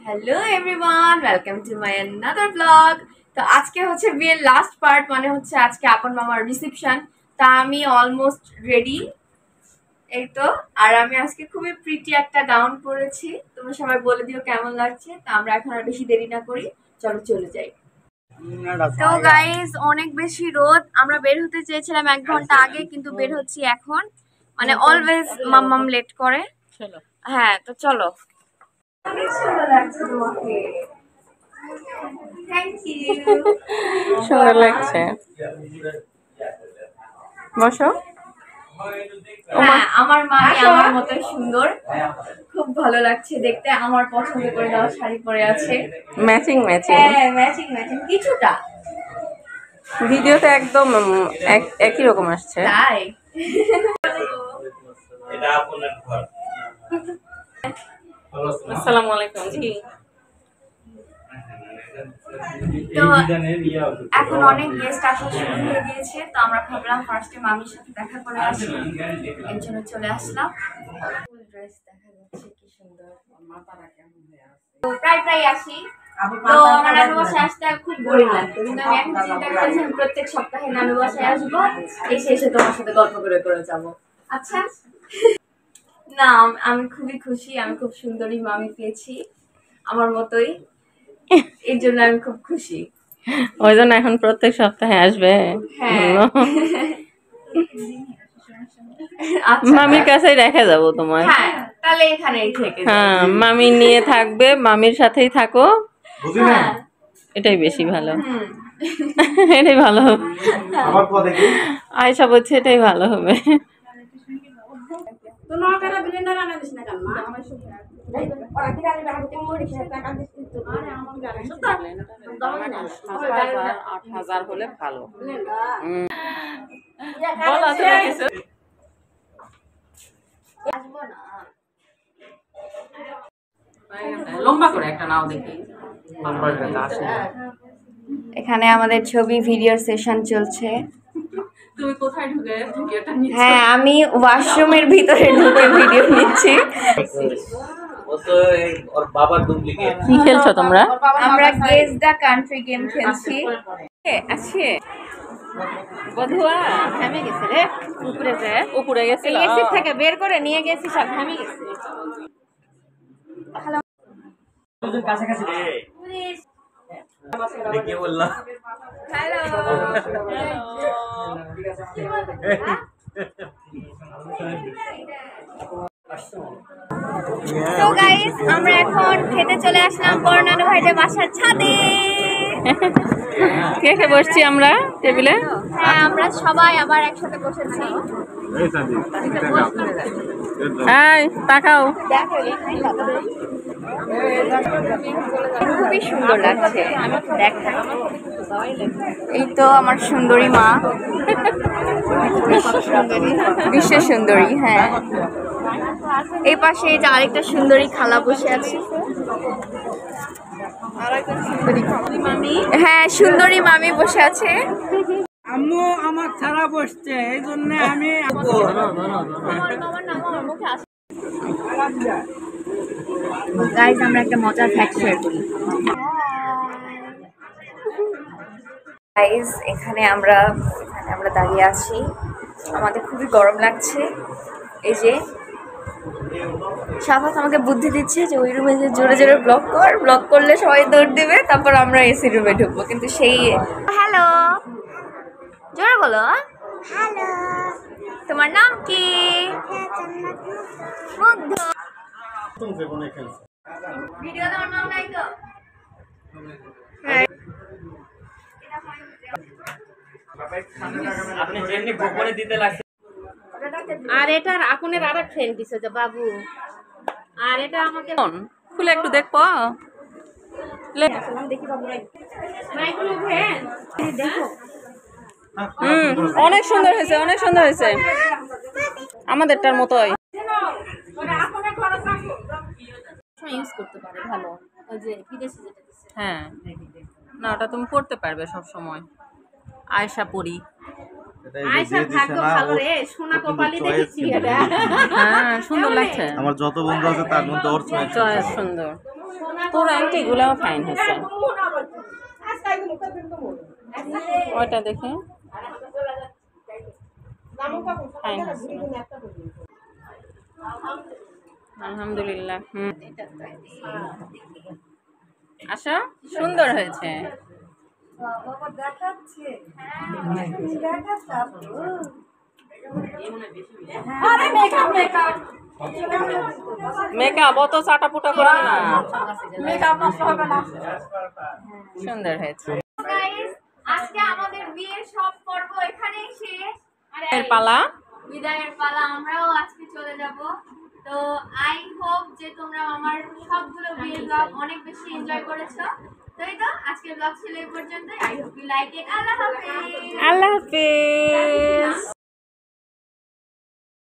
Hello everyone, welcome to my another blog. তো আজকে হচ্ছে বিয়ের লাস্ট পার্ট, মানে হচ্ছে আজকে আপন মামার রিসেপশন। তা আমি অলমোস্ট রেডি, এই তো। আর আমি আজকে খুবই প্রিটি একটা গাউন পরেছি, তোমরা সবাই বলে দিও কেমন লাগছে। তো আমরা এখন আর বেশি দেরি না করি, চলো চলে যাই। তো গাইস, অনেক বেশি রোদ, আমরা বের হতে চেয়েছিলাম 1 ঘন্টা আগে, কিন্তু বের হচ্ছি এখন। মানে অলওয়েজ মাম্মাম লেট করে। হ্যাঁ, তো চলো। সুন্দর লাগছে, বসো। হ্যাঁ, আমার মা আমার মতোই সুন্দর, খুব ভালো লাগছে দেখতে। আমার পছন্দ করে দেওয়া শাড়ি পরে আছে, ম্যাচিং ম্যাচিং। হ্যাঁ ম্যাচিং ম্যাচিং কিছুটা। ভিডিওতে একদম একই রকম আসছে। তাই আসসালামু আলাইকুম। জি, তো এখন অনেক গেস্ট আসা শুরু হয়ে গিয়েছে, তো আমরা ভাবলাম ফার্স্টে মামির সাথে দেখা করে আসি, এর জন্য চলে আসলাম। ফুল ড্রেস দেখা যাচ্ছে, কি সুন্দর। তো প্রায় আসি, তো আমার নানু বাসায় আসতে খুব বোরিং লাগতো, কিন্তু আমি এখন চিন্তা করেছি প্রত্যেক সপ্তাহে নানু বাসায় আসবো, এসে তোমার সাথে গল্প করে যাবো। আচ্ছা না, আমি খুবই খুশি, আমি খুব সুন্দরী মামি পেয়েছি আমার মতোই, এর জন্য আমি খুব খুশি। ওই জন্য এখন প্রত্যেক সপ্তাহে আসবে। মামির কাছেই রেখে যাবো তোমার। হ্যাঁ, তাহলে এখানেই থেকে। হ্যাঁ, মামি নিয়ে থাকবে, মামির সাথেই থাকো, এটাই বেশি ভালো। এটাই ভালো হবে। আয়সা বলছে এটাই ভালো হবে। হলে ভালো। লম্বা করে একটা নাও দেখি। এখানে আমাদের ছবি ভিডিও সেশন চলছে। তুমি কোথায় ঢুকে ভিডিওটা নিচ্ছ? হ্যাঁ, আমি ওয়াশরুমের ভিতরে ঢুকে ভিডিও নিচ্ছি। কি খেলছো তোমরা? আমরা গেস দ্য কান্ট্রি গেম খেলছি। আছে বধুয়া ঘামে গেছে রে, উপরে যায়, উপরে গেছিল, এসি থেকে বের করে নিয়ে গেছি, সব ঘামে গেছে। হ্যালো কাছাকাছি দেখি বললাম হ্যালো। তো গাইস, আমরা এখন খেতে চলে আসলাম বর্ণানু ভাইদের বাসার ছাদে। কে কে বসছি আমরা টেবিলে? হ্যাঁ, আমরা সবাই আবার একসাথে বসেছি। এই তাকাও, খুবই সুন্দর লাগছে দেখা। এই তো আমার সুন্দরী মা, বিশ্ব সুন্দরী। হ্যাঁ, এই পাশে এই যে আরেকটা সুন্দরী খালা বসে আছে। হ্যাঁ, সুন্দরী মামি বসে আছে। আম্মু আমার ছাড়া বসছে, এই জন্য আমি গাইস, আমরা একটা মজার ফ্যাক্ট শেয়ার করি। গাইস, এখানে আমরা দাঁড়িয়ে আছি, আমাদের খুবই গরম লাগছে। এই যে শাফাত আমাকে বুদ্ধি দিচ্ছে যে ওই রুমে যে জোরে জোরে ব্লক করলে সবাই দৌড় দিবে, তারপর আমরা এসি রুমে ঢুকবো। কিন্তু সেই হ্যালো জোরে বলো। হ্যালো, তোমার নাম কি? মুগ্ধ। ভিডিও দেওয়ার নাম নাই তো? আপনি যেমনি গোপনে দিতে লাগছে। আর এটার আকুনের আরেক ফ্রেন্ড দিছে যে বাবু, আর এটা আমাকে খুলে একটু দেখবো। দেখি বাবু মাইক্রো ফ্রেন্ড দেখো। অনেক সুন্দর হয়েছে, অনেক সুন্দর হয়েছে, আমাদেরটার মতোই। ইউজ করতে পারে ভালো, ওই যে বিদেশি যেটা দিছে। হ্যাঁ, না ওটা তুমি পড়তে পারবে সব সময়। আয়শা পরি। আয়শা ভাগ্য ভালো রে, সোনা কপালি দেখেছি এটা। হ্যাঁ, সুন্দর লাগছে। আমার যত বন্ধু আছে তার মধ্যে ওর চয়েস সুন্দর। তোর আংটিগুলোও ফাইন হয়েছে। ওইটা দেখে ফাইন হয়েছে। আলহামদুলিল্লাহ। আশা সুন্দর হয়েছে। বাবা দেখাচ্ছে, মেকআপ অত চাটাপুটা করেন না, সুন্দর হয়েছে। আজকে আমাদের বিয়ের সব পর্ব এখানেই শেষ। এর পালা, বিদায়ের পালা। আমরাও আজকে চলে যাব। তো আই হোপ যে তোমরা আমার সবগুলো বিয়ের ব্লগ অনেক বেশি এনজয় করেছো। তো এই তো আজকের ব্লগ ছিল এই পর্যন্তই। I hope you like it. Allah হাফেজ। আল্লাহ হাফেজ।